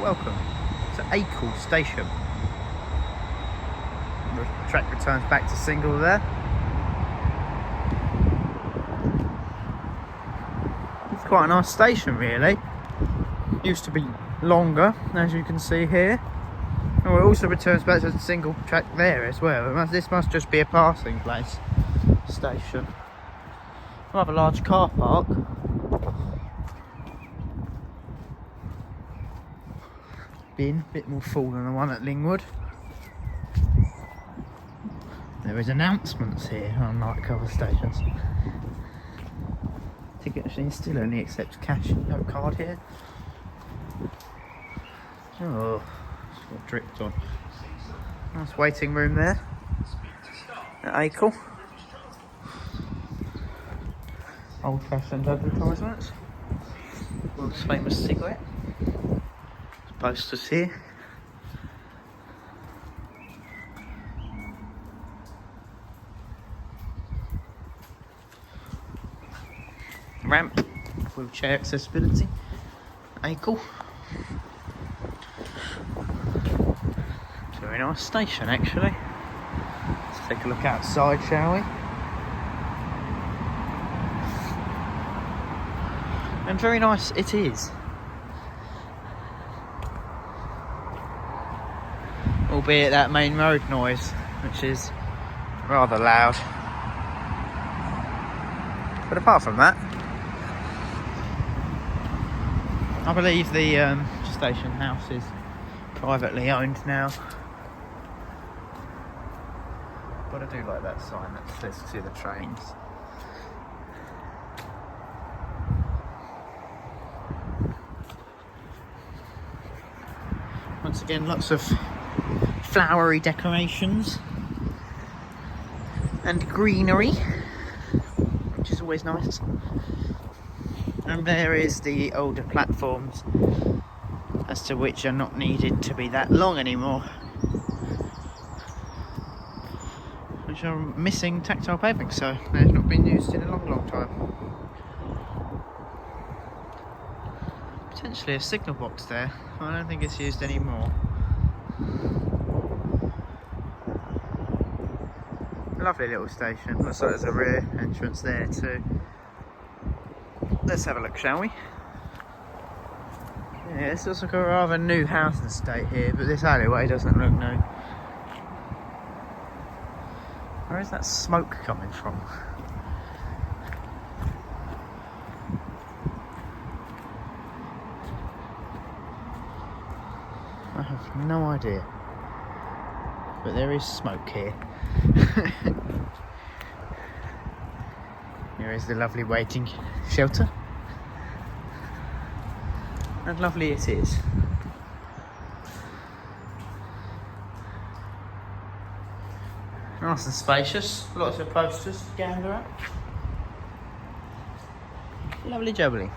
Welcome to Acle Station. The track returns back to single there. It's quite a nice station really. Used to be longer, as you can see here. Oh, it also returns back to the single track there as well. This must just be a passing place station. Rather large car park. Bin, a bit more full than the one at Lingwood. There is announcements here, unlike other stations. Ticket machine still only accepts cash, no card here. Oh, it's got dripped on. Nice waiting room there at Acle. Old fashioned advertisements. World's famous cigarette. Posters here. Ramp, wheelchair accessibility, Acle. It's a very nice station actually. Let's take a look outside, shall we? And very nice it is. Albeit that main road noise, which is rather loud. But apart from that, I believe the station house is privately owned now. But I do like that sign that says to the trains. Once again, lots of flowery decorations and greenery, which is always nice. And there is the older platforms, as to which are not needed to be that long anymore, which are missing tactile paving, so they've not been used in a long time. Potentially a signal box there. I don't think it's used anymore. Lovely little station. Looks like there's a rear entrance there too. Let's have a look, shall we? Yeah, this looks like a rather new housing estate here, but this alleyway doesn't look new. Where is that smoke coming from? I have no idea. But there is smoke here. Here is the lovely waiting shelter. And lovely it is. Nice and spacious. Lots of posters to gander at. Lovely jubbly.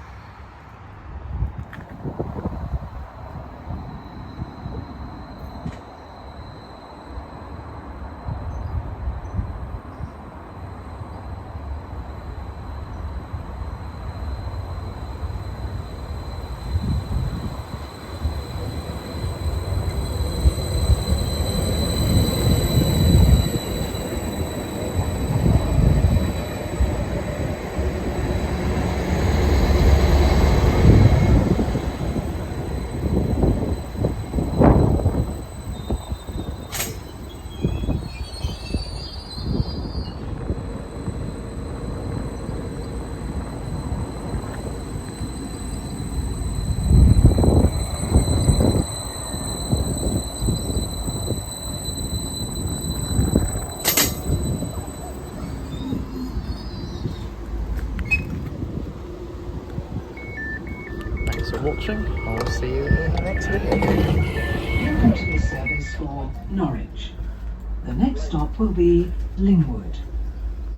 Thanks for watching. I will see you in the next video. You're going to be service for Norwich. The next stop will be Lingwood.